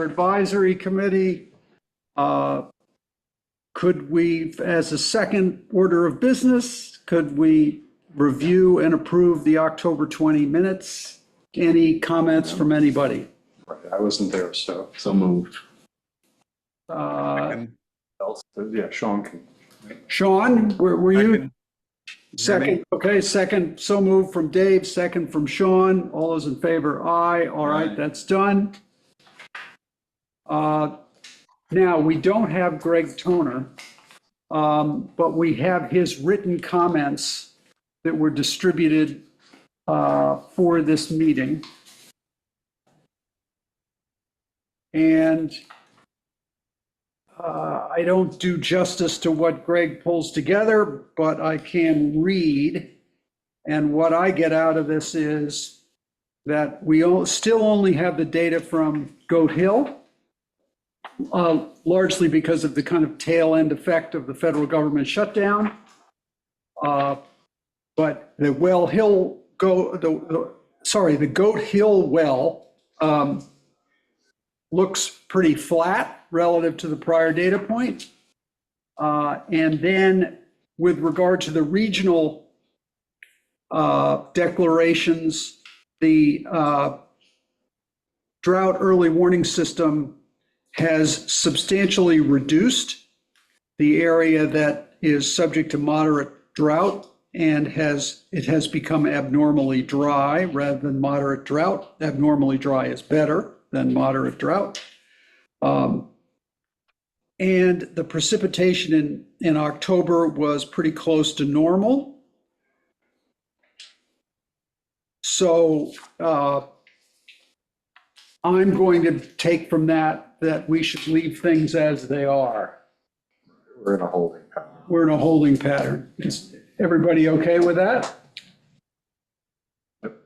Advisory Committee. Could we, as a second order of business, could we review and approve the October 20 minutes? Any comments from anybody? I wasn't there, so moved. yeah, Sean can. Sean, were you? Second, okay, second, so moved from Dave, second from Sean. All those in favor, aye. All right, that's done. Now, we don't have Greg Toner, but we have his written comments that were distributed for this meeting. And I don't do justice to what Greg pulls together, but I can read. And what I get out of this is that we still only have the data from Goat Hill, largely because of the kind of tail end effect of the federal government shutdown. But the the Goat Hill well looks pretty flat relative to the prior data point. And then with regard to the regional declarations, the drought early warning system has substantially reduced the area that is subject to moderate drought, and it has become abnormally dry rather than moderate drought. Abnormally dry is better than moderate drought. And the precipitation in October was pretty close to normal. So I'm going to take from that we should leave things as they are. We're in a holding pattern. We're in a holding pattern. Is everybody okay with that? Yep.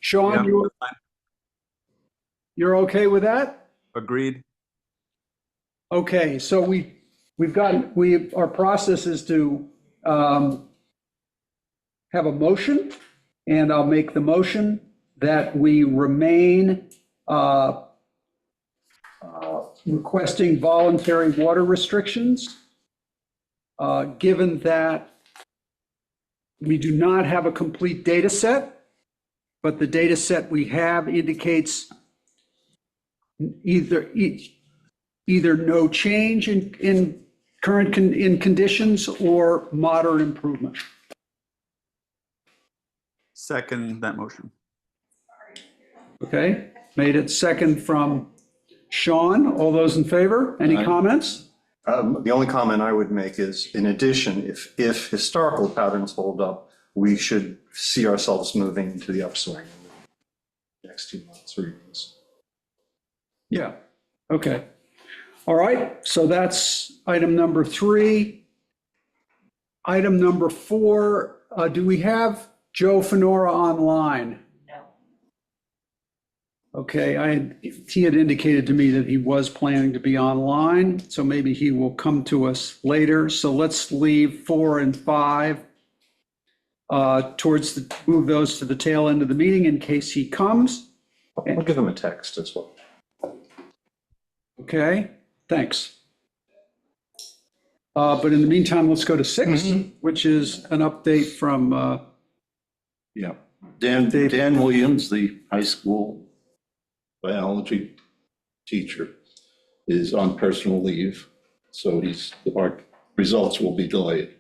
Sean, you're okay with that? Agreed. Okay, so our process is to have a motion, and I'll make the motion that we remain requesting voluntary water restrictions, given that we do not have a complete data set, but the data set we have indicates either no change in current conditions or moderate improvement. Second that motion. Okay, made it second from Sean. All those in favor? Any comments? The only comment I would make is, in addition, if historical patterns hold up, we should see ourselves moving into the upswing in the next 2 months or years. Yeah, okay. All right, so that's item number 3. Item number 4, do we have Joe Fenora online? No. Okay, he had indicated to me that he was planning to be online, so maybe he will come to us later. So let's leave 4 and 5 move those to the tail end of the meeting in case he comes. I'll give him a text as well. Okay, thanks. But in the meantime, let's go to 6, which is an update from Yeah, Dan Williams, the high school biology teacher, is on personal leave, so our results will be delayed.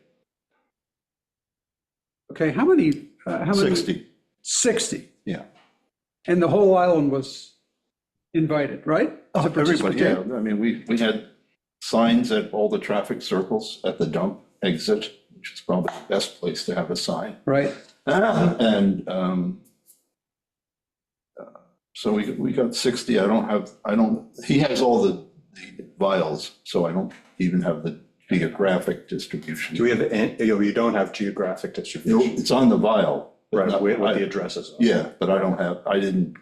Okay, how many? 60, 60. yeah. And the whole island was invited, right? To Everybody, yeah. participate? I mean, we had signs at all the traffic circles at the dump exit, which is probably the best place to have a sign. Right. And so we got 60. He has all the vials, so I don't even have the geographic distribution. Do we have, you don't have geographic No, distribution? it's on the vial. Right, Not- with the addresses. Yeah, but I didn't.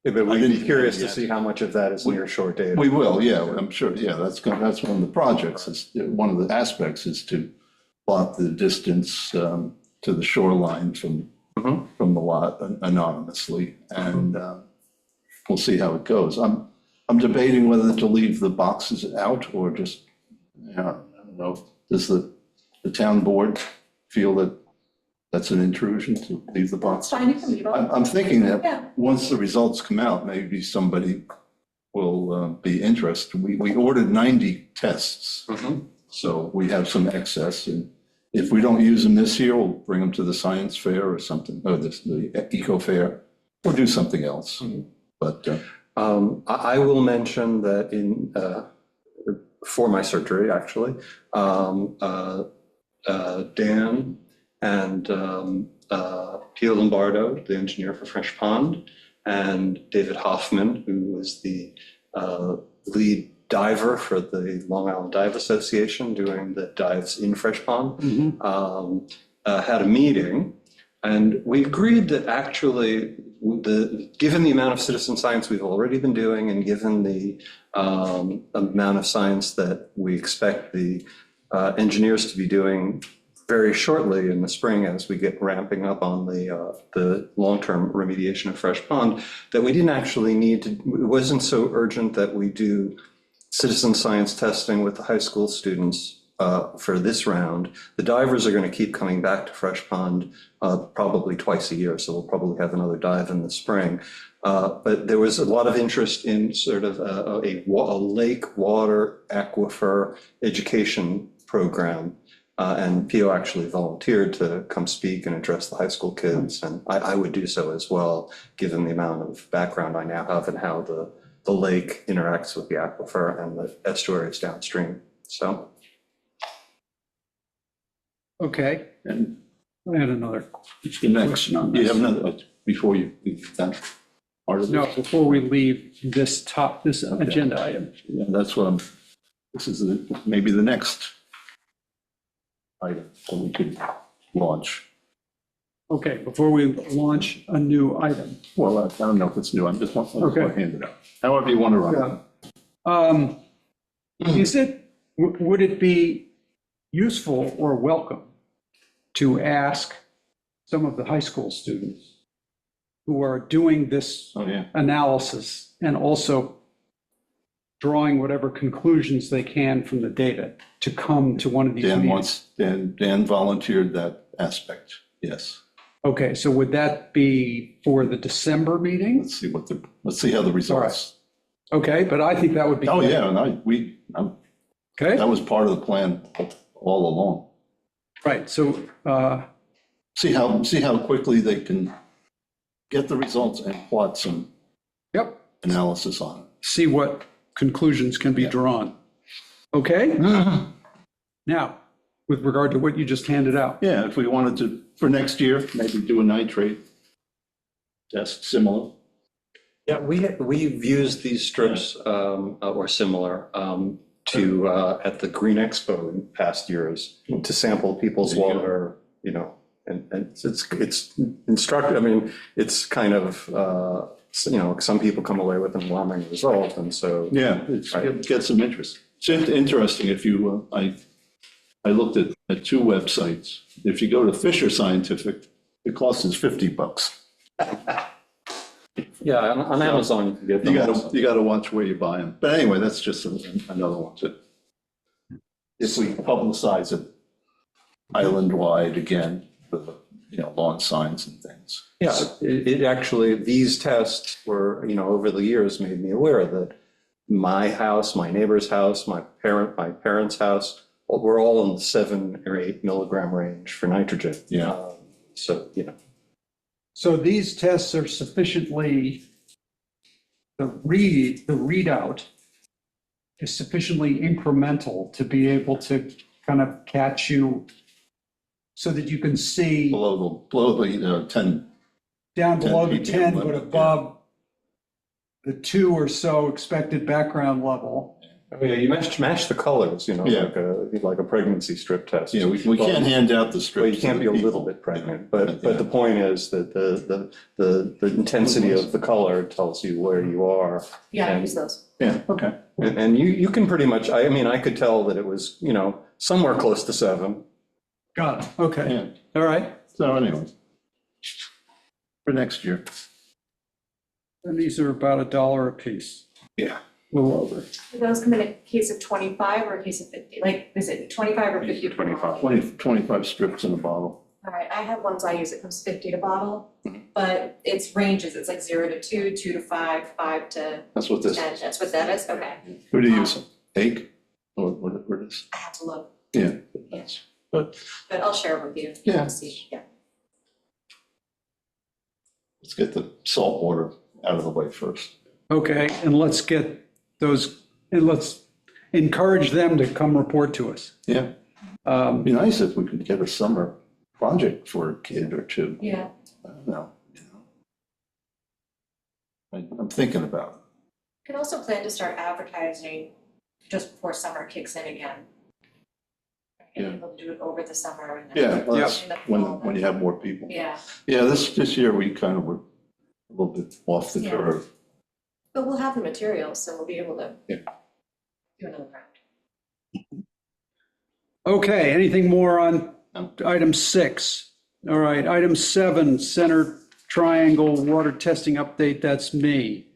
Yeah, but we'd be curious to yet. see how much of that is near shore data. We will, yeah, I'm sure, yeah, that's one of the projects, one of the aspects is to plot the distance to the shoreline from the lot anonymously, and we'll see how it goes. I'm debating whether to leave the boxes out or just, I don't know. Does the town board feel that that's an intrusion to leave the That's box? fine, you can leave them. I'm thinking Yeah. that once the results come out, maybe somebody will be interested. We ordered 90 tests, so we have some excess. And if we don't use them this year, we'll bring them to the science fair or something, or the eco fair, or do something else. But I will mention that for my surgery, actually, Dan and Pio Lombardo, the engineer for Fresh Pond, and David Hoffman, who was the lead diver for the Long Island Dive Association doing the dives in Fresh Pond, had a meeting. And we agreed that actually, given the amount of citizen science we've already been doing, and given the amount of science that we expect the engineers to be doing very shortly in the spring as we get ramping up on the long-term remediation of Fresh Pond, that we didn't actually need to, it wasn't so urgent that we do citizen science testing with the high school students for this round. The divers are going to keep coming back to Fresh Pond probably twice a year, so we'll probably have another dive in the spring. But there was a lot of interest in sort of a lake water aquifer education program. And Pio actually volunteered to come speak and address the high school kids. And I would do so as well, given the amount of background I now have and how the lake interacts with the aquifer and the estuaries downstream. So. Okay, and I had another. the next, Question on you this. have another, before you leave that part of No, it? before we leave this Okay. agenda item. Yeah, that's what this is maybe the next item that we could launch. Okay, before we launch a new item. Well, I don't know if it's new, I just want to Okay. hand it out. However you want to run it. Is it, would it be useful or welcome to ask some of the high school students who are doing this Oh, yeah. analysis and also drawing whatever conclusions they can from the data to come to one of these meetings? Dan volunteered that aspect, yes. Okay, so would that be for the December meeting? Let's see how the results. Okay, but I think that would be. Oh, great. yeah, and Okay, that was part of the plan all along. right, so, See how quickly they can get the results and plot some yep, analysis on it. see what conclusions can be Yeah. drawn. Okay? Now, with regard to what you just handed out. Yeah, if we wanted to, for next year, maybe do a nitrate test similar. Yeah, we've used these strips or similar at the Green Expo in past years to sample people's There you go. water, and it's instructive. I mean, it's kind of, some people come away with an alarming result, and so. Yeah, get some interest. It's interesting if you, I looked at two websites. If you go to Fisher Scientific, the cost is $50. Yeah, on Amazon, you can get them. You gotta watch where you buy them. But anyway, that's just another one. If we publicize it island-wide again, for the, lawn signs and things. Yeah, it actually, these tests were, over the years made me aware that my house, my neighbor's house, my parents' house, we're all in the 7 or 8 milligram range for nitrogen. Yeah. So, So these tests are sufficiently, the readout is sufficiently incremental to be able to kind of catch you so that you can see Below the 10, down 10 below the ppm 10, but limit, above the 2 or so expected background level. oh yeah, you match the colors, Yeah. like a pregnancy strip test. yeah, we can't hand out the strips. Well, you can't to be a the little people. bit pregnant, but the point is that the intensity of the color tells you where you are. Yeah, I And- use those. Yeah, okay. And you can pretty much, I mean, I could tell that it was, somewhere close to 7. Got it, okay, Yeah, all right. so anyway. For next year. And these are about $1 a piece. Yeah. little over. Do those come in a case of 25 or a case of 50? Like, is it 25 or 50? 25. 25 strips in a bottle. All right, I have ones I use, it comes 50 to bottle, but it's ranges, it's like 0 to 2, 2 to 5, 5 to That's what this 10, is. that's what that is, okay. Who do you use? Ake? Or whatever it is? I have to look, Yeah. Yes. But but I'll share with you. Yeah. to see, yeah. let's get the salt water out of the way first. Okay, and let's get those, and let's encourage them to come report to us. Yeah. It'd be nice if we could get a summer project for a kid or two. Yeah, I don't know, I'm thinking about you can also plan to start advertising just before summer kicks in again. Yeah. And able to do it over the summer and it. then. Yeah, well, that's in the when, fall, when you have more people. Yeah, Yeah, this year we kind of were a little bit off the Yeah. curve. but we'll have the materials, so we'll be able to. Yeah. Do another round. Okay, anything more on No. item 6? All right, item 7, Center Triangle Water Testing Update, that's me.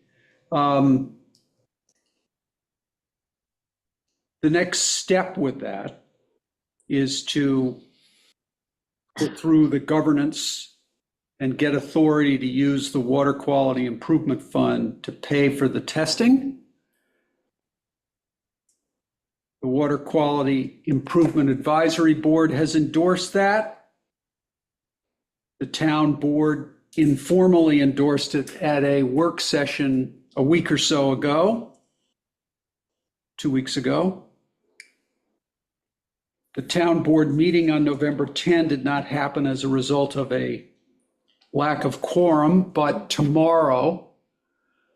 The next step with that is to go through the governance and get authority to use the Water Quality Improvement Fund to pay for the testing. The Water Quality Improvement Advisory Board has endorsed that. The town board informally endorsed it at a work session a week or so ago, 2 weeks ago. The town board meeting on November 10 did not happen as a result of a lack of quorum, but tomorrow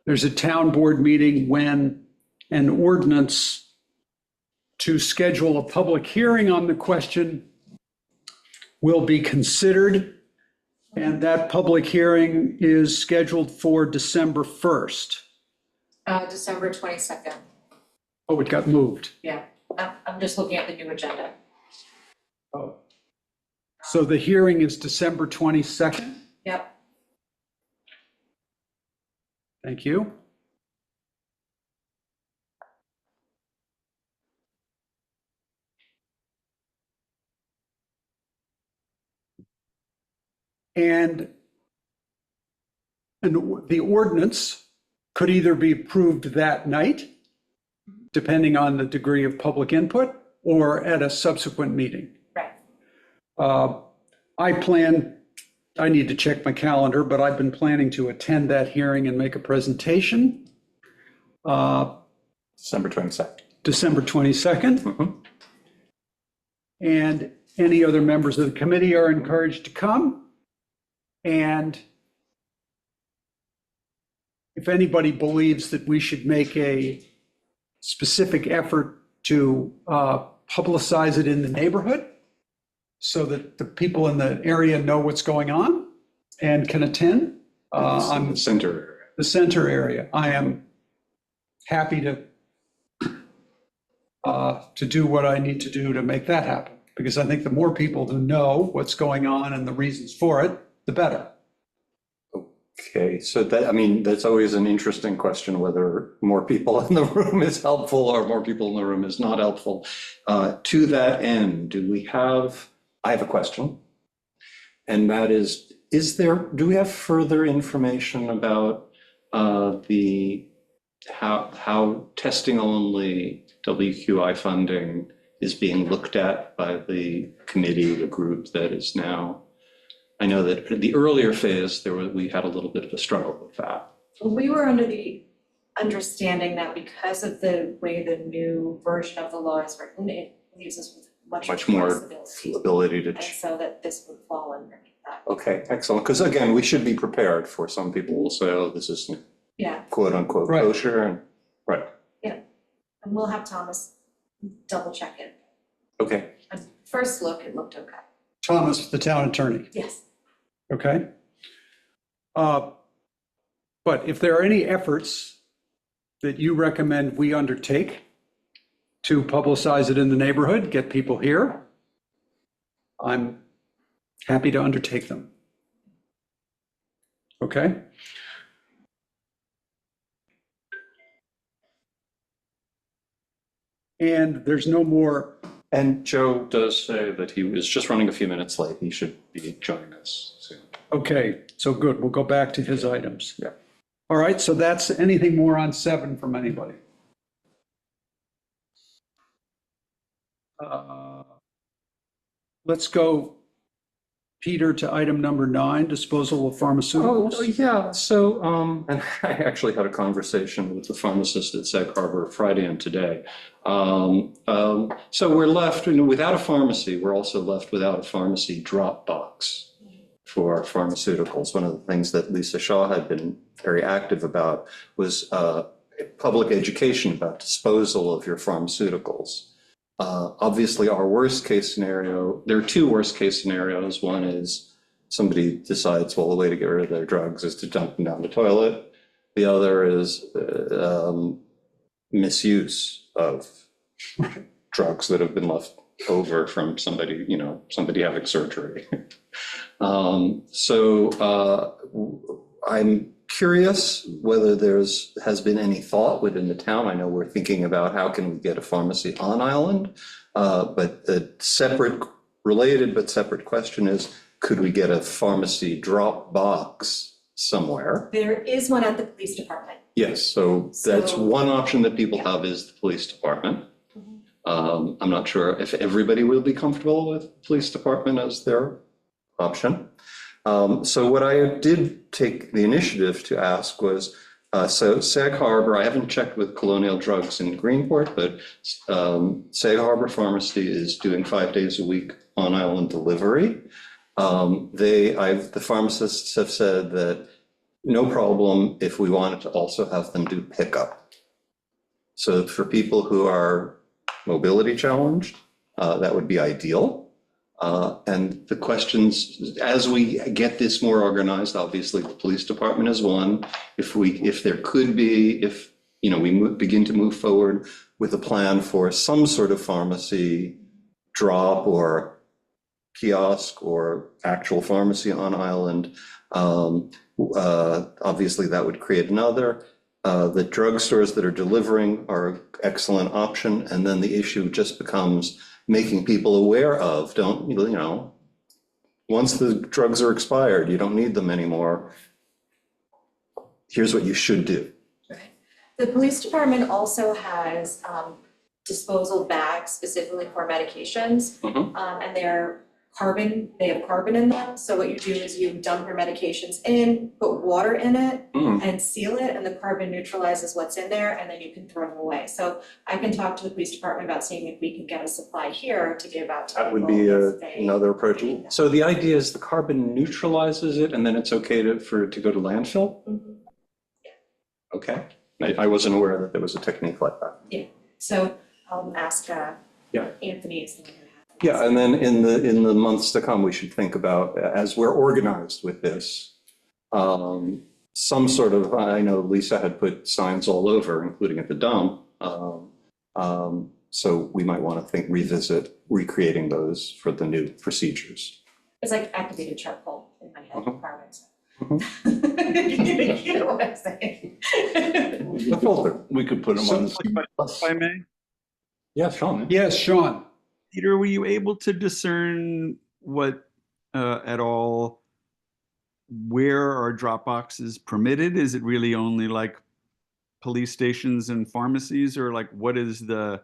there's a town board meeting when an ordinance to schedule a public hearing on the question will be considered, and that public hearing is scheduled for December 1st. December 22nd, Oh, it got moved. yeah, I'm just looking at the new agenda. Oh. So the hearing is December 22nd? Yep, Thank you. And the ordinance could either be approved that night, depending on the degree of public input, or at a subsequent meeting. right, I need to check my calendar, but I've been planning to attend that hearing and make a presentation. December 22nd. December 22nd. Mhm. And any other members of the committee are encouraged to come. And if anybody believes that we should make a specific effort to publicize it in the neighborhood so that the people in the area know what's going on and can attend, On the center area. the center area, I am happy to do what I need to do to make that happen. Because I think the more people who know what's going on and the reasons for it, the better. Okay, so that, I mean, that's always an interesting question, whether more people in the room is helpful or more people in the room is not helpful. To that end, I have a question. And that is do we have further information about how testing only WQI funding is being looked at by the committee, the group that is now? I know that in the earlier phase, we had a little bit of a struggle with that. we were under the understanding that because of the way the new version of the law is written, it leaves us with Much more flexibility. ability to, And so that this would fall underneath that, okay, excellent. Because again, we should be prepared for some people will say, oh, this isn't yeah, quote unquote Right. kosher. And right, and we'll have Thomas double check it. okay, At first look, it looked okay, Thomas, the town attorney, yes. okay? But if there are any efforts that you recommend we undertake to publicize it in the neighborhood, get people here, I'm happy to undertake them. Okay? and there's no more, And Joe does say that he was just running a few minutes late. He should be joining us soon. okay, so good, we'll go back to his items. Yeah. All right, so that's anything more on 7 from anybody? Let's go, Peter, to item number 9, disposal of pharmaceuticals. Yeah. So, and I actually had a conversation with the pharmacist at Sag Harbor Friday and today. So we're left, without a pharmacy, we're also left without a pharmacy drop box for pharmaceuticals. One of the things that Lisa Shaw had been very active about was public education about disposal of your pharmaceuticals. Obviously, our worst case scenario, there are 2 worst case scenarios. One is somebody decides, well, the way to get rid of their drugs is to dump them down the toilet. The other is misuse of drugs that have been left over from somebody, somebody having surgery. I'm curious whether has been any thought within the town. I know we're thinking about how can we get a pharmacy on island, but the related but separate question is, could we get a pharmacy drop box somewhere? There is one at the police department. Yes, so that's So- one option that people have is the police department. I'm not sure if everybody will be comfortable with police department as their option. So what I did take the initiative to ask was, so Sag Harbor, I haven't checked with Colonial Drugs in Greenport, but Sag Harbor Pharmacy is doing 5 days a week on island delivery. The pharmacists have said that no problem if we wanted to also have them do pickup. So for people who are mobility challenged, that would be ideal. And the questions, as we get this more organized, obviously the police department is one. If there could be, we begin to move forward with a plan for some sort of pharmacy drop or kiosk or actual pharmacy on island, obviously that would create another. The drugstores that are delivering are an excellent option. And then the issue just becomes making people aware of, once the drugs are expired, you don't need them anymore. Here's what you should do. The police department also has disposal bags specifically for medications. And they have carbon in them. So what you do is you dump your medications in, put water in it and seal it, and the carbon neutralizes what's in there, and then you can throw them away. So I can talk to the police department about seeing if we can get a supply here to give out to That would people be if they another approach. need them. So the idea is the carbon neutralizes it and then it's okay to go to landfill? Mhm. Okay. I wasn't aware that there was a technique like that. So I'll ask Yeah. Anthony is the one who has. Yeah, and then in the months to come, we should think about, as we're organized with this, some sort of, I know Lisa had put signs all over, including at the dump. So we might want to revisit recreating those for the new procedures. It's like activated charcoal in my head, Mhm. requirements. Mhm. You know what I'm saying? The filter. We could put them on. If I may, Yeah, Sean. Yes, Sean? Peter, were you able to discern what at all where are drop boxes permitted? Is it really only like police stations and pharmacies, or like what is the?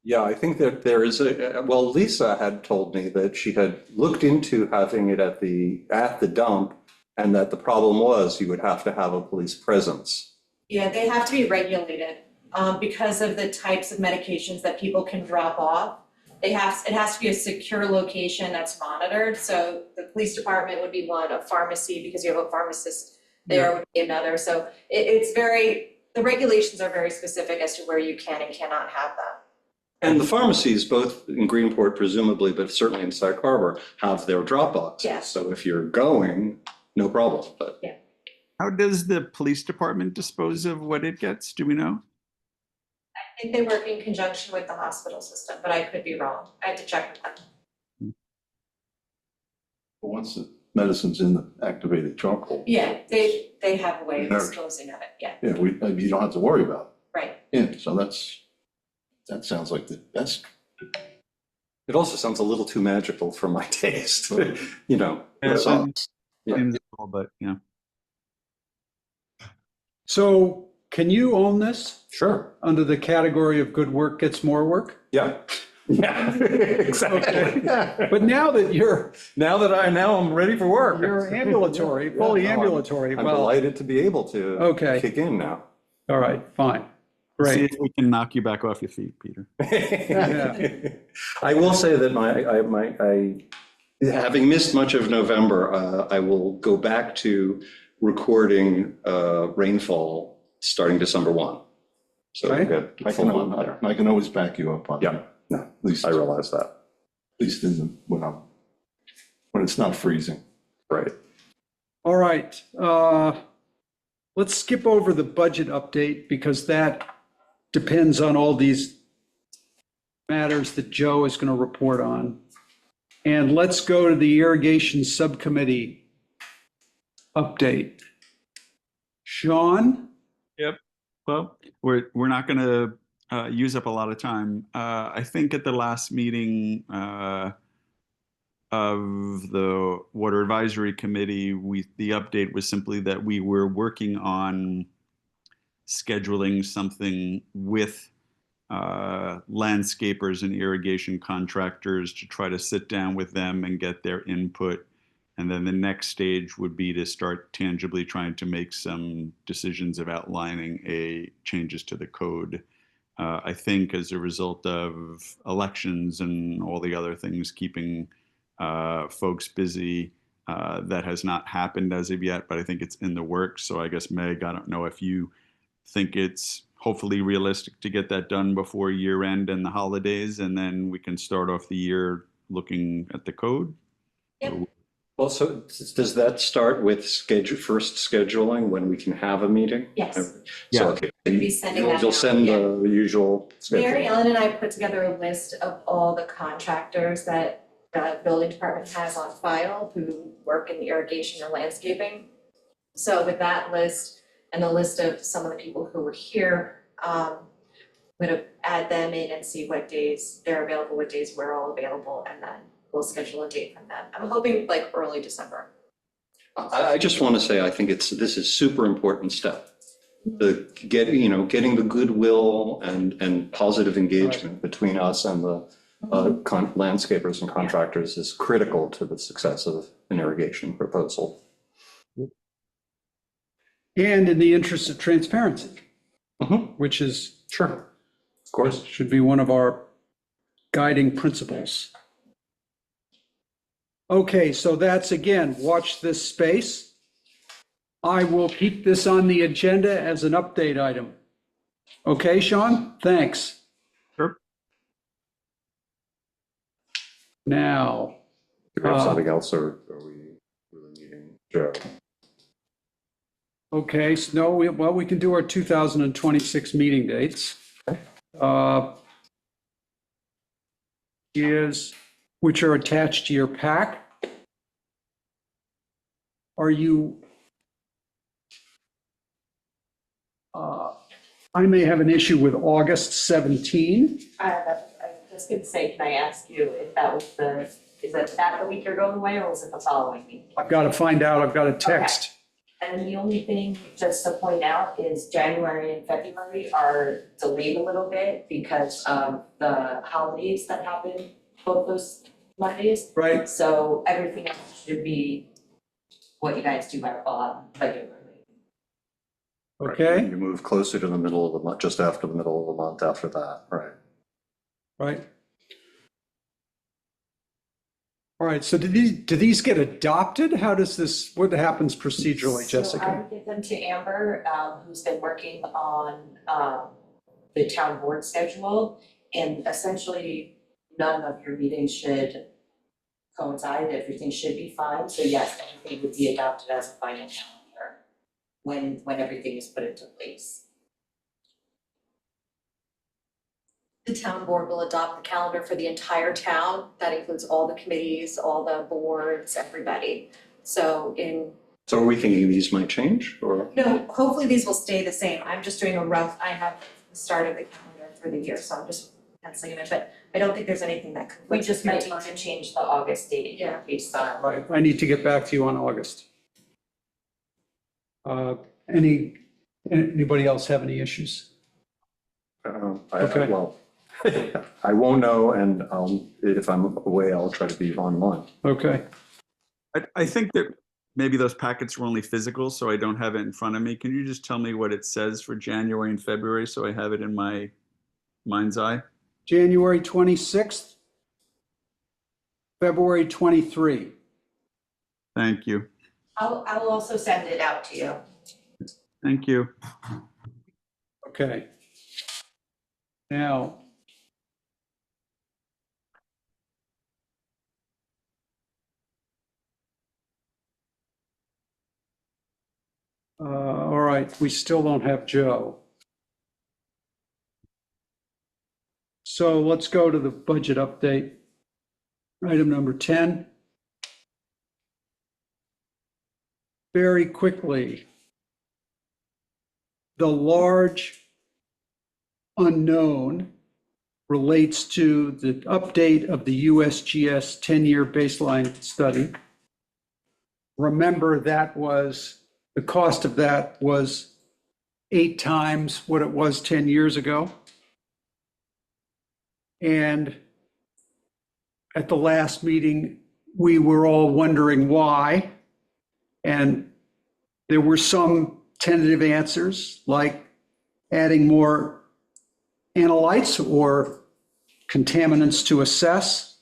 Yeah, I think that there is well, Lisa had told me that she had looked into having it at the dump, and that the problem was you would have to have a police presence. Yeah, they have to be regulated, because of the types of medications that people can drop off. It has to be a secure location that's monitored, so the police department would be one, a pharmacy, because you have a pharmacist there would be another, so the regulations are very specific as to where you can and cannot have them. And the pharmacies, both in Greenport presumably, but certainly in Sag Harbor, have their drop boxes. Yeah. So if you're going, no problem, but. How does the police department dispose of what it gets? Do we know? I think they work in conjunction with the hospital system, but I could be wrong, I had to check with them. Once the medicine's in the activated charcoal, Yeah, they have a way of Nurse. disposing of it, yeah, you don't have to worry about right. it. Yeah, so that's, that sounds like the best. It also sounds a little too magical for my taste, you know. Yeah, So, yeah. Seems cool, but yeah. So can you own this Sure. under the category of good work gets more work? Yeah. Yeah, exactly. But now that Now I'm ready for work. you're ambulatory, fully Yeah, no, ambulatory, I'm well, delighted to be able to Okay. kick in now. all right, fine, See great. if we can knock you back off your feet, Peter. I will say that having missed much of November, I will go back to recording rainfall starting December 1. So Okay. we'll get I full on there. can always back you up on Yeah, that. no, At least, I at realize that. least when it's not freezing. Right. All right, let's skip over the budget update because that depends on all these matters that Joe is going to report on. And let's go to the irrigation subcommittee update. Sean? Well, we're not going to use up a lot of time. I think at the last meeting of the Water Advisory Committee, the update was simply that we were working on scheduling something with landscapers and irrigation contractors to try to sit down with them and get their input. And then the next stage would be to start tangibly trying to make some decisions of outlining changes to the code. I think as a result of elections and all the other things keeping folks busy, that has not happened as of yet, but I think it's in the works. So I guess, Meg, I don't know if you think it's hopefully realistic to get that done before year end and the holidays, and then we can start off the year looking at the code. Yep. Well, so does that start with first scheduling when we can have a meeting? Yes. Yeah. So, okay. We'll be sending that You'll out, send yeah. the usual Mary schedule. Ellen and I put together a list of all the contractors that the building department has on file who work in irrigation or landscaping. So with that list and the list of some of the people who were here, I'm gonna add them in and see what days they're available, what days we're all available, and then we'll schedule a date from them. I'm hoping like early December. I just want to say, I think this is super important step. Getting the goodwill and positive engagement between us and the landscapers and contractors is critical to the success of an irrigation proposal. And in the interest of transparency, which is, Sure, of course. should be one of our guiding principles. Okay, so that's again, watch this space. I will keep this on the agenda as an update item. Okay, Sean? Thanks. Sure. Now, Do we have something else, or are we really needing Joe? okay, so no, we can do our 2026 meeting dates. Which are attached to your pack. Are you, I may have an issue with August 17. I was just gonna say, can I ask you if that was is that the week you're going away, or was it the following week? I've got to find out, I've got a text. And the only thing, just to point out, is January and February are delayed a little bit because of the holidays that happen both those Mondays. Right, So everything else should be what you guys do regularly. okay, You move closer to the middle of the month, just after the middle of the month after that, right? right. All right, so do these get adopted? How does this, what happens procedurally, So I Jessica? would give them to Amber, who's been working on the town board schedule. And essentially, none of your meetings should coincide, everything should be fine. So yes, everything would be adopted as a final calendar when everything is put into place. The town board will adopt the calendar for the entire town. That includes all the committees, all the boards, everybody. So So are we thinking these might change, or? no, hopefully these will stay the same. I'm just doing I have the start of the calendar for the year, so I'm just penciling it in, but I don't think there's anything that We conflicts just with might your need to time. change the August date Yeah. based on. Right, I need to get back to you on August. Anybody else have any issues? Okay. Well, I won't know, and if I'm away, I'll try to be online. Okay, I think that maybe those packets were only physical, so I don't have it in front of me. Can you just tell me what it says for January and February so I have it in my mind's eye? January 26th, February 23. Thank you. I will also send it out to you. Thank you. Okay. Now, all right, we still don't have Joe. So let's go to the budget update. Item number 10. Very quickly, the large unknown relates to the update of the USGS 10-year baseline study. Remember, the cost of that was 8 times what it was 10 years ago. And at the last meeting, we were all wondering why. And there were some tentative answers, like adding more analytes or contaminants to assess.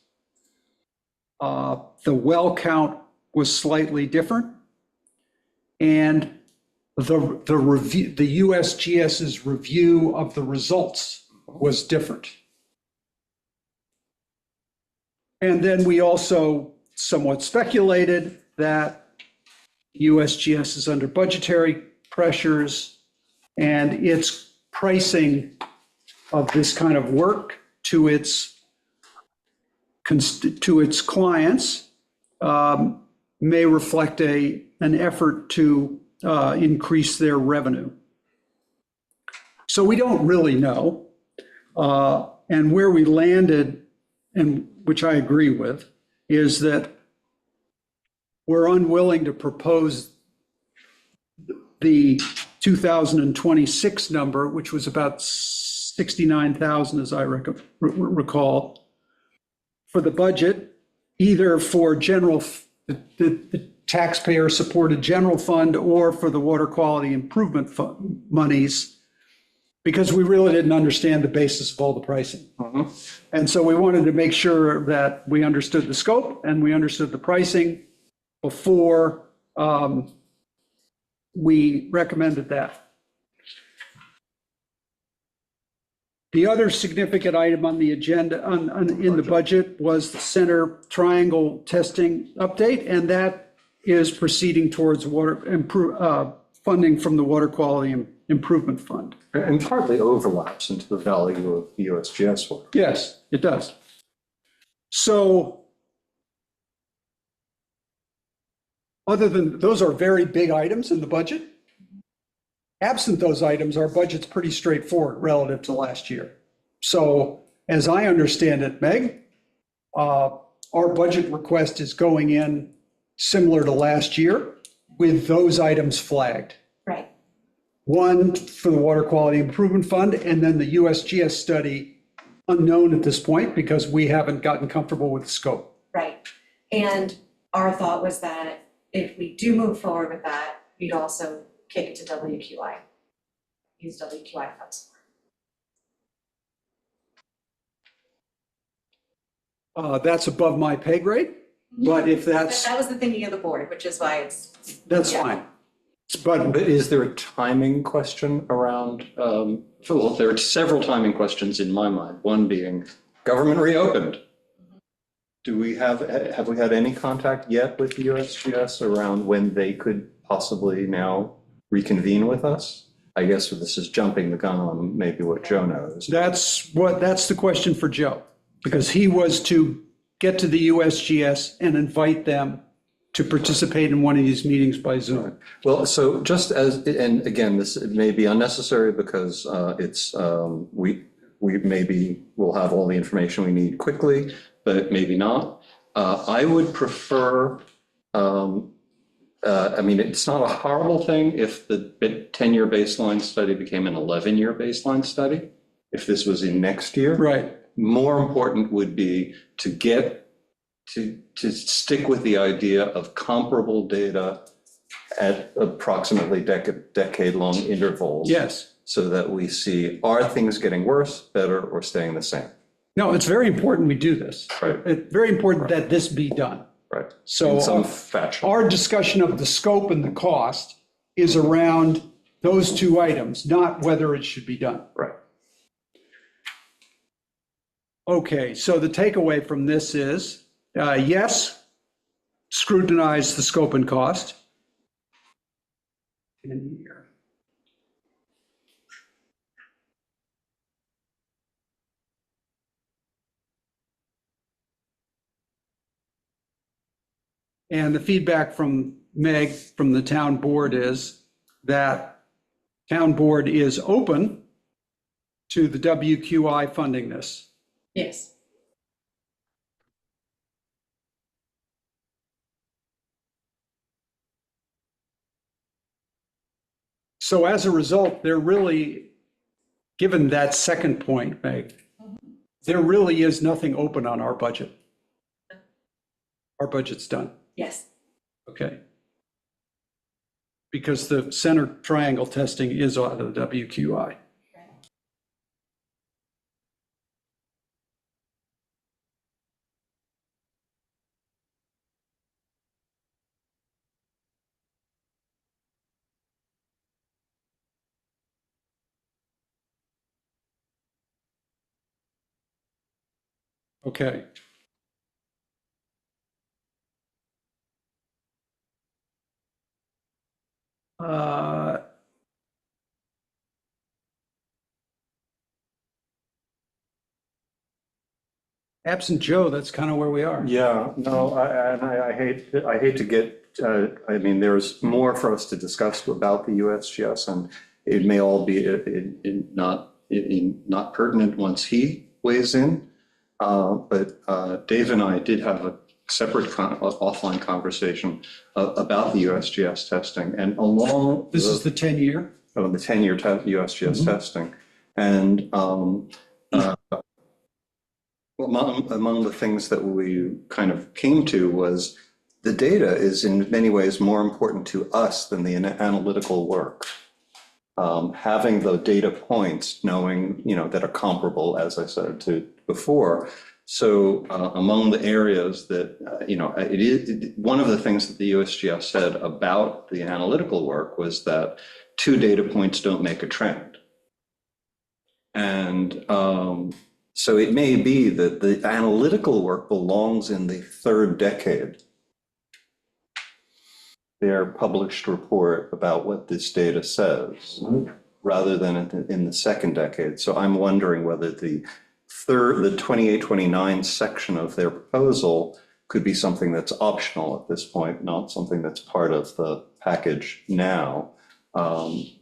The well count was slightly different. And the USGS's review of the results was different. And then we also somewhat speculated that USGS is under budgetary pressures, and its pricing of this kind of work to its clients may reflect an effort to increase their revenue. So we don't really know. And where we landed, and which I agree with, is that we're unwilling to propose the 2026 number, which was about 69,000, as I recall, for the budget, either for the taxpayer-supported general fund or for the water quality improvement fund monies, because we really didn't understand the basis of all the pricing. And so we wanted to make sure that we understood the scope and we understood the pricing before we recommended that. The other significant item on the agenda in the budget was the center triangle testing update, and that is proceeding towards funding from the Water Quality Improvement Fund. And partly overlaps into the value of the USGS work. Yes, it does. So other than, those are very big items in the budget. Absent those items, our budget's pretty straightforward relative to last year. So as I understand it, Meg, our budget request is going in similar to last year with those items flagged. Right, One for the Water Quality Improvement Fund, and then the USGS study unknown at this point because we haven't gotten comfortable with the scope. right. And our thought was that if we do move forward with that, we'd also kick it to WQI, use WQI funds. That's above my pay grade, but if that's, That was the thinking of the board, which is why that's Yeah. fine. But But is there a timing question around, well, there are several timing questions in my mind, one being government reopened. Do we have we had any contact yet with the USGS around when they could possibly now reconvene with us? I guess this is jumping the gun on maybe what Joe knows. that's the question for Joe, because he was to get to the USGS and invite them to participate in one of these meetings by Zoom. Well, so just as, and again, this may be unnecessary because it's, we maybe will have all the information we need quickly, but maybe not. I would prefer, I mean, it's not a horrible thing if the 10-year baseline study became an 11-year baseline study, if this was in next year. Right. More important would be to get to stick with the idea of comparable data at approximately decade-long intervals. Yes. So that we see, are things getting worse, better, or staying the same? No, it's very important we do this. Right. It's very important that this be done. Right. So In some fashion. our discussion of the scope and the cost is around those two items, not whether it should be done. Right. Okay, so the takeaway from this is, yes, scrutinize the scope and cost. And here. And the feedback from Meg, from the town board, is that town board is open to the WQI funding this. Yes. So as a result, there really, given that second point, Meg, there really is nothing open on our budget. Our budget's done, Yes. okay? Because the center triangle testing is out of the WQI. Okay. Uh, Absent Joe, that's kind of where we are. Yeah, no, I hate to get, I mean, there's more for us to discuss about the USGS, and it may all be not pertinent once he weighs in. But Dave and I did have a separate offline conversation about the USGS testing, and along This is the 10-year? the 10-year USGS testing. And among the things that we kind of came to was the data is in many ways more important to us than the analytical work. Having the data points, knowing, that are comparable, as I said to before. So among the areas that, it is, one of the things that the USGS said about the analytical work was that 2 data points don't make a trend. And so it may be that the analytical work belongs in the 3rd decade. Their published report about what this data says, rather than in the 2nd decade. So I'm wondering whether the 28-29 section of their proposal could be something that's optional at this point, not something that's part of the package now.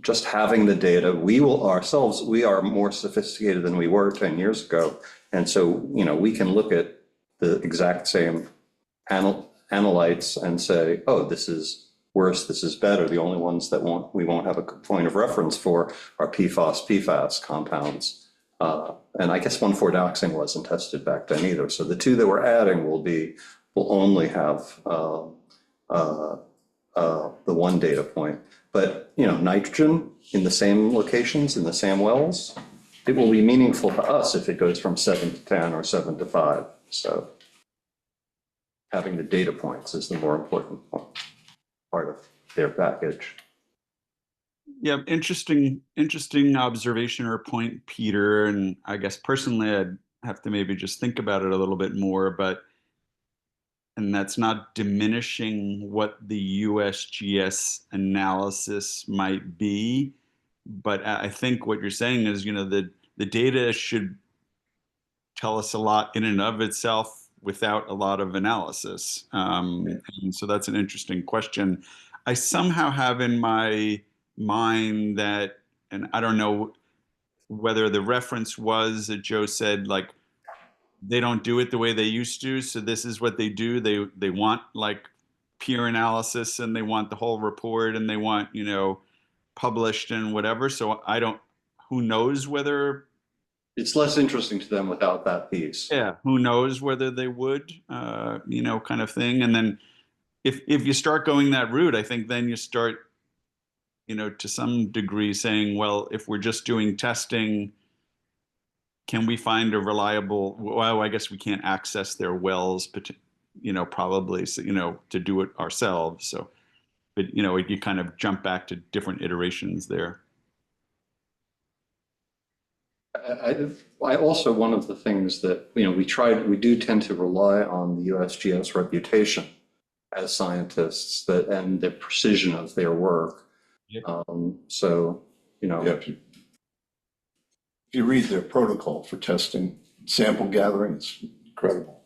Just having the data, we are more sophisticated than we were 10 years ago. And so, we can look at the exact same analytes and say, oh, this is worse, this is better. The only ones that we won't have a point of reference for are PFAS compounds. And I guess 1,4-dioxane wasn't tested back then either. So the 2 that we're adding will only have the 1 data point. But, nitrogen in the same locations, in the same wells, it will be meaningful to us if it goes from 7 to 10 or 7 to 5. So having the data points is the more important part of their package. Yeah, interesting observation or point, Peter. And I guess personally, I'd have to maybe just think about it a little bit more, and that's not diminishing what the USGS analysis might be. But I think what you're saying is, the data should tell us a lot in and of itself without a lot of analysis. And so that's an interesting question. I somehow have in my mind that, and I don't know whether the reference was that Joe said, like, they don't do it the way they used to, so this is what they do. They want like peer analysis, and they want the whole report, and they want, you know, published and whatever. So I don't, who knows whether, It's less interesting to them without that piece. yeah, who knows whether they would, you know, kind of thing. And then if you start going that route, I think then you start, you know, to some degree saying, well, if we're just doing testing, can we find a reliable, well, I guess we can't access their wells, but, you know, probably, so, you know, to do it ourselves. So, but, you know, you kind of jump back to different iterations there. I also, one of the things that, you know, we do tend to rely on the USGS reputation as scientists that, and the precision of their work. Yep. So, you know. Yeah, if you read their protocol for testing, sample gathering, it's incredible.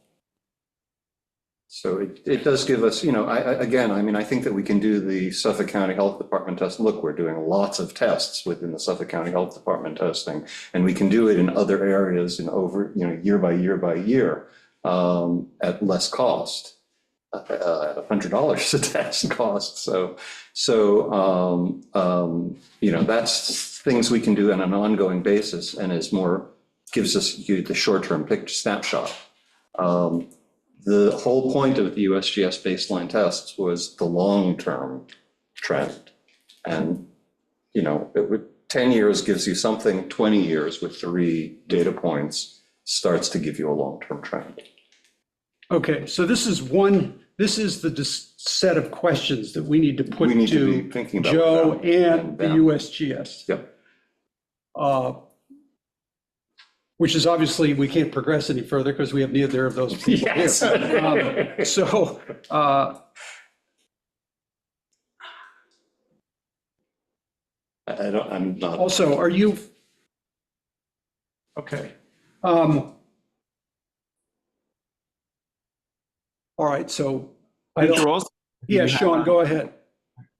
So it does give us, you know, again, I mean, I think that we can do the Suffolk County Health Department test. Look, we're doing lots of tests within the Suffolk County Health Department testing, and we can do it in other areas in over, you know, year by year by year, at less cost, $100 a test cost. So, you know, that's things we can do on an ongoing basis, and is more, gives us the short-term picture snapshot. The whole point of the USGS baseline tests was the long-term trend. And, you know, 10 years gives you something, 20 years with 3 data points starts to give you a long-term trend. Okay, so this is the set of questions that we need to put We need to to be thinking about Joe them and the them. USGS. Yep. Which is obviously, we can't progress any further because we have neither of those people here. Yes. So, I'm not. also, are you, okay. All right, so, I These are don't, also, yeah, you Sean, have- go ahead.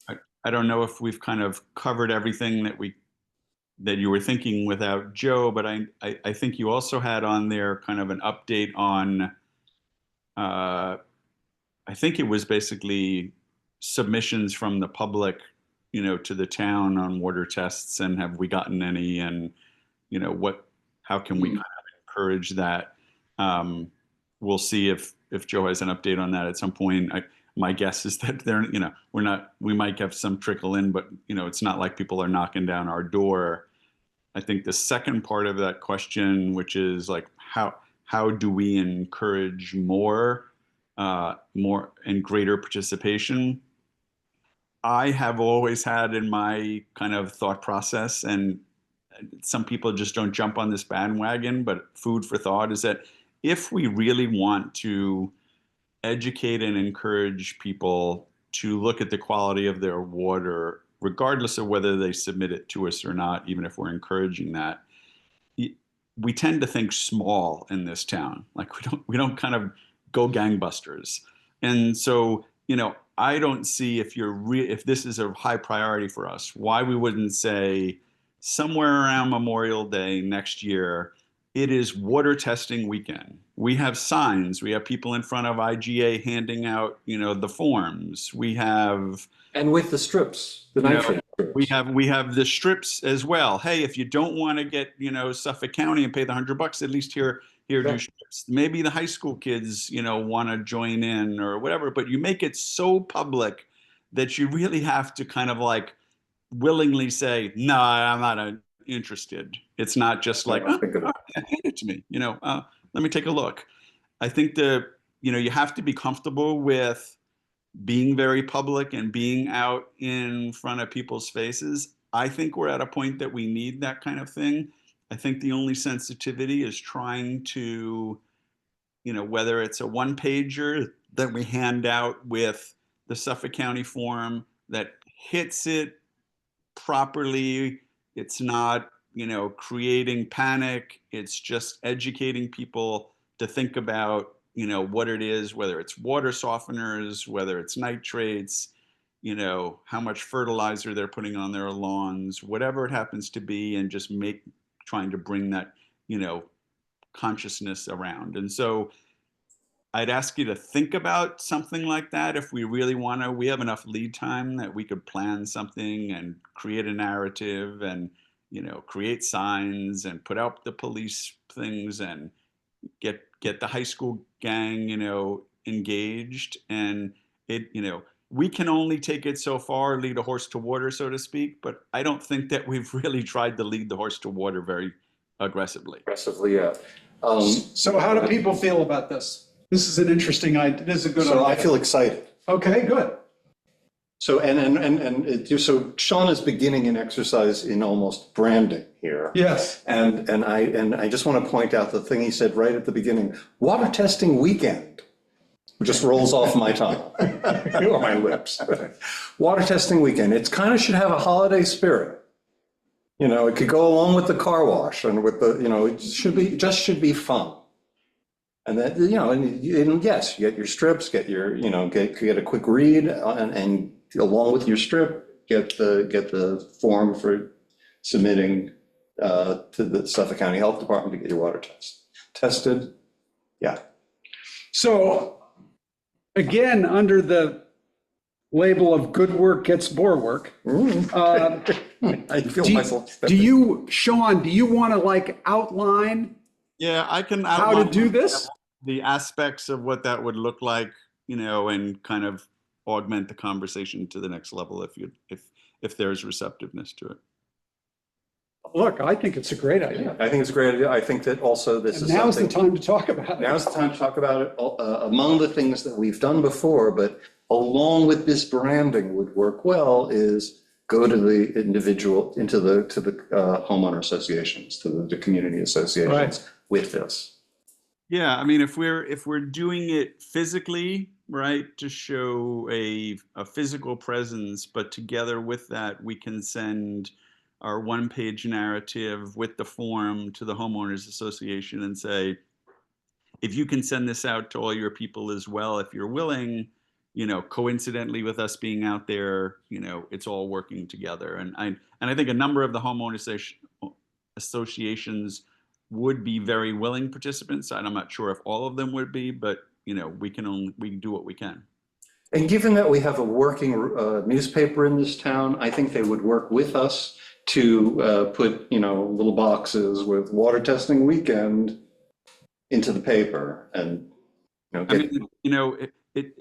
I don't know if we've kind of covered everything that you were thinking without Joe, but I think you also had on there kind of an update on, I think it was basically submissions from the public, you know, to the town on water tests, and have we gotten any, and, you know, how can we kind of encourage that? We'll see if Joe has an update on that at some point. My guess is that they're, you know, we might have some trickle in, but, you know, it's not like people are knocking down our door. I think the second part of that question, which is like, how do we encourage more and greater participation? I have always had in my kind of thought process, and some people just don't jump on this bandwagon, but food for thought is that if we really want to educate and encourage people to look at the quality of their water, regardless of whether they submit it to us or not, even if we're encouraging that, we tend to think small in this town. Like we don't kind of go gangbusters. And so, you know, I don't see if this is a high priority for us, why we wouldn't say somewhere around Memorial Day next year, it is water testing weekend. We have signs. We have people in front of IGA handing out, you know, the forms. We have, And with the strips, the You know, nitrate strips. we have the strips as well. Hey, if you don't want to get, you know, Suffolk County and pay the $100, at least here Yeah. do strips. Maybe the high school kids, you know, want to join in or whatever, but you make it so public that you really have to kind of like willingly say, no, I'm not interested. It's not just like, I think of it. hand it to me, you know, let me take a look. I think you know, you have to be comfortable with being very public and being out in front of people's faces. I think we're at a point that we need that kind of thing. I think the only sensitivity is trying to, you know, whether it's a one-pager that we hand out with the Suffolk County form that hits it properly. It's not, you know, creating panic. It's just educating people to think about, you know, what it is, whether it's water softeners, whether it's nitrates, you know, how much fertilizer they're putting on their lawns, whatever it happens to be, and just trying to bring that, consciousness around. And so I'd ask you to think about something like that if we really want to. We have enough lead time that we could plan something and create a narrative and, create signs and put out the police things and get the high school gang, engaged. And we can only take it so far, lead a horse to water, so to speak. But I don't think that we've really tried to lead the horse to water very aggressively. Aggressively, yeah. So how do people feel about this? This is an interesting idea. This is a good So I idea. feel excited. Okay, good. So, so Sean is beginning an exercise in almost branding here. Yes. And I just want to point out the thing he said right at the beginning, water testing weekend. It just rolls off my tongue, or my lips. Water testing weekend, it's kind of should have a holiday spirit. It could go along with the car wash and with the, it should be fun. And that, and yes, you get your strips, get your, get a quick read and along with your strip, get the form for submitting to the Suffolk County Health Department to get your water tested. Yeah. So again, under the label of good work gets more work, I feel myself. do you, Sean, do you want to outline Yeah, I can how to outline do this? the aspects of what that would look like, and kind of augment the conversation to the next level if there's receptiveness to it. Look, I think it's a great idea. I think it's a great idea. I think that also this And is now's the something. time to talk about it. Now's the time to talk about it. Among the things that we've done before, but along with this branding would work well is go to the individual, to the homeowner associations, to the community associations Right. with this. Yeah, I mean, if we're doing it physically, right, to show a physical presence, but together with that, we can send our one-page narrative with the form to the homeowners association and say, if you can send this out to all your people as well, if you're willing, coincidentally with us being out there, it's all working together. And I think a number of the homeowners associations would be very willing participants. And I'm not sure if all of them would be, but we can do what we can. And given that we have a working newspaper in this town, I think they would work with us to put, little boxes with water testing weekend into the paper and, I mean,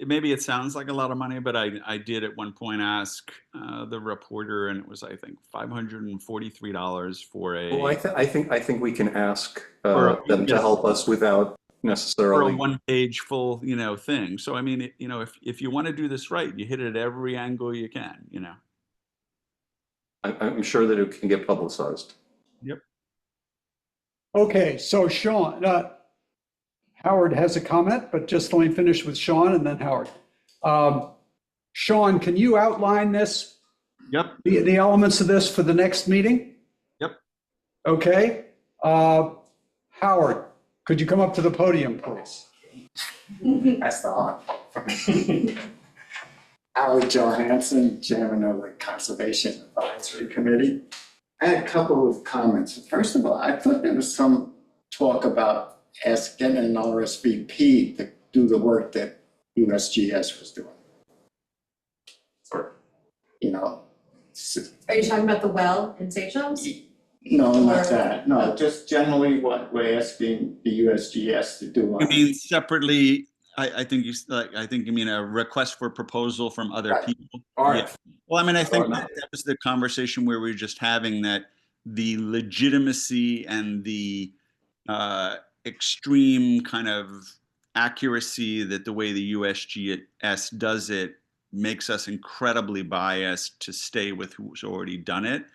maybe it sounds like a lot of money, but I did at one point ask the reporter, and it was, I think, $543 for a Well, I think we can ask Or- them to help us without for a necessarily. one-page full, thing. So I mean, if you want to do this right, you hit it at every angle you can. I'm sure that it can get publicized. Yep. Okay, so Sean, Howard has a comment, but just let me finish with Sean and then Howard. Sean, can you outline this, Yep. the elements of this for the next meeting? Yep. Okay. Howard, could you come up to the podium, please? That's the honor. Howard Johansson, Chairman of the Conservation Advisory Committee. I had a couple of comments. First of all, I thought there was some talk about getting an RSVP to do the work that USGS was doing. Are you talking about the well in St. John's? No, not that. No, just generally what we're asking the USGS to do. I mean, separately, I think you mean a request for proposal from other Right. people. All Yeah. right. Well, I mean, I think Or not. that was the conversation where we were just having, that the legitimacy and the extreme kind of accuracy that the way the USGS does it makes us incredibly biased to stay with who's already done it.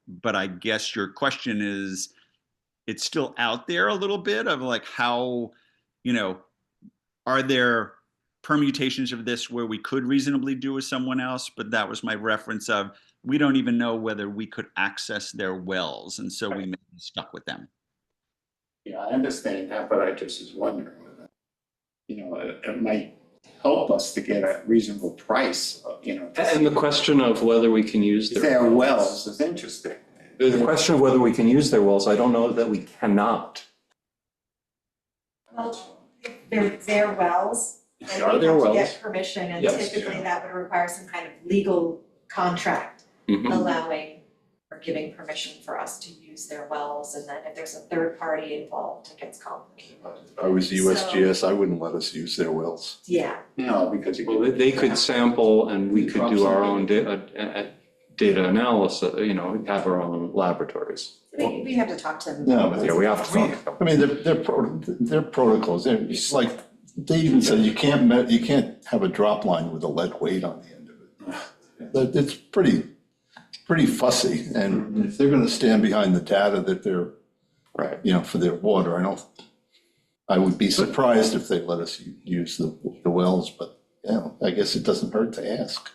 But I guess your question is, it's still out there a little bit of how, are there permutations of this where we could reasonably do with someone else? But that was my reference of, we don't even know whether we could access their wells. And so we may be stuck with them. Yeah, I understand that, but I just was wondering whether, it might help us to get a reasonable price, And the question of whether we can use their wells is interesting. The question of whether we can use their wells, I don't know that we cannot. Well, they're their wells. They are their They have to wells. get permission, and Yes. typically that would require some kind of legal contract Mhm. allowing or giving permission for us to use their wells, and then if there's a third party involved, it gets complicated. If I was USGS, I wouldn't let us use their wells. Yeah, No, because you. Well, they could sample and we could do our own data analysis, have our own laboratories. we have to talk to them. No, but Yeah, we have to talk. I mean, their protocols, it's like, they even said you can't have a drop line with a lead weight on the end of it. But it's pretty fussy, and if they're gonna stand behind the data that they're, Right. for their water, I would be surprised if they let us use the wells, but, I guess it doesn't hurt to ask.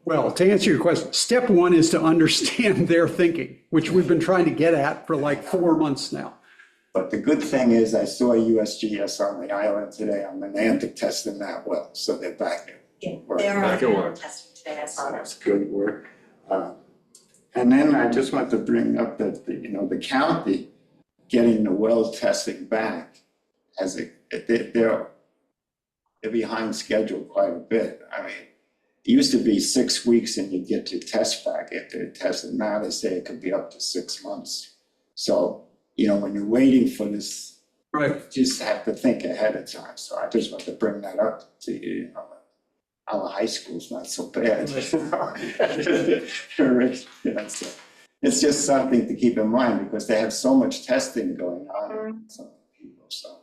Well, to answer your question, step one is to understand their thinking, which we've been trying to get at for like 4 months now. But the good thing is I saw USGS on the island today on Menantic testing that well, so they're back in. Yeah, Right, they are back at on work. testing today, I So saw that. that's good work. And then I just want to bring up that, the county getting the well testing back they're behind schedule quite a bit. I mean, it used to be 6 weeks and you get your test back after the test, and now they say it could be up to 6 months. So, when you're waiting for this, Right. you just have to think ahead of time. So I just want to bring that up to you, our high school's not so bad. So it's just something to keep in mind because they have so much testing going on, some people, so.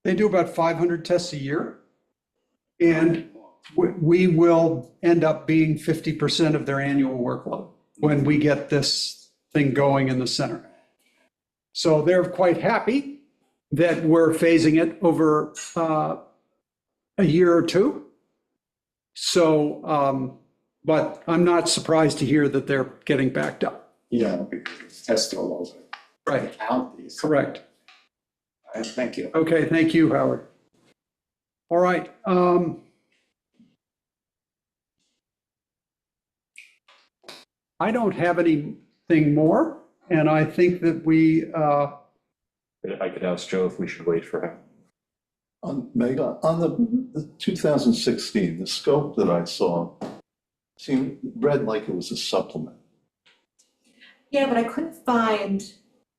They do about 500 tests a year, and we will end up being 50% of their annual workload when we get this thing going in the center. So they're quite happy that we're phasing it over a year or two. So, but I'm not surprised to hear that they're getting backed up. Because it's tested all over Right, the counties. correct. All right, thank you. Okay, thank you, Howard. All right. I don't have anything more, and I think that I could ask Joe if we should wait for him. Megha, on the 2016, the scope that I saw read like it was a supplement. Yeah, but I couldn't find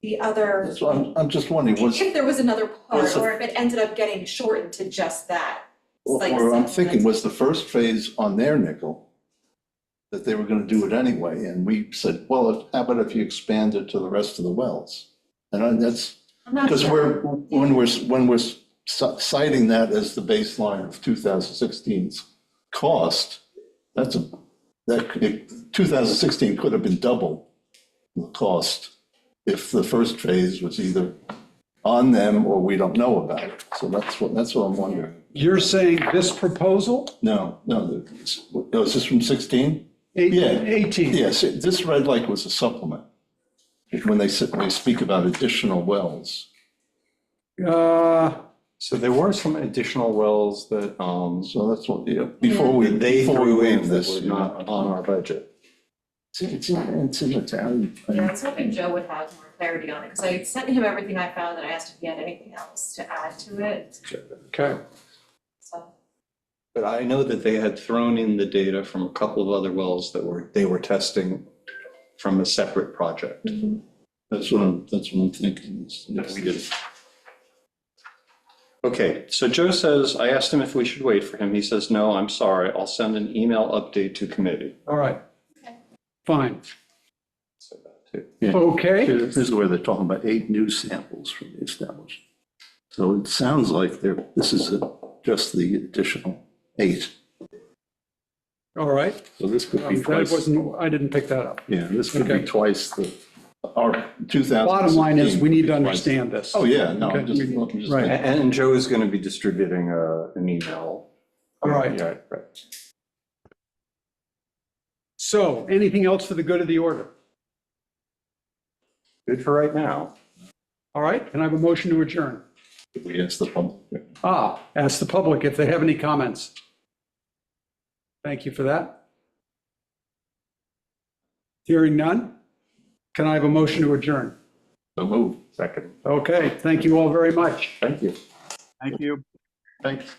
the other, That's what I'm just wondering, if there was another part, was the- or if it ended up getting shortened to just that. It's like or I'm thinking, supplemental. was the first phase on their nickel that they were gonna do it anyway, and we said, well, how about if you expand it to the rest of the wells? And that's, I'm not because sure. when we're citing that as the baseline of 2016's cost, 2016 could have been double the cost if the first phase was either on them or we don't know about it. So that's what I'm wondering. you're saying this proposal, No, is this from 16? Yeah. 18. Yes, this read like it was a supplement. When they speak about additional wells. So there were some additional wells that, So that's what, before we threw in waive that this. were not on our budget. It's in the town. Yeah, I was hoping Joe would have more clarity on it, because I sent him everything I found, and I asked if he had anything else to add to it, Okay. so. But I know that they had thrown in the data from a couple of other wells that they were testing from a separate project. That's what I'm thinking. That we did. Okay, so Joe says, I asked him if we should wait for him. He says, no, I'm sorry. I'll send an email update to committee. All right. Okay. Fine. So that too. Okay. This is where they're talking about 8 new samples from the establishment. So it sounds like this is just the additional 8. All right. So this could be That twice. wasn't, I didn't pick that up. Yeah, this could Okay. be twice our 2016. Bottom line is, we need to could be twice. understand this. Oh, yeah, no, Okay. I'm just. Right. And Joe is going to be distributing an email. All right. Yeah, right. So, anything else for the good of the order? Good for right now. All right, can I have a motion to adjourn? We asked the public. Ask the public if they have any comments. Thank you for that. Hearing none? Can I have a motion to adjourn? So move. Second. Okay, thank you all very much. Thank you. Thank you. Thanks.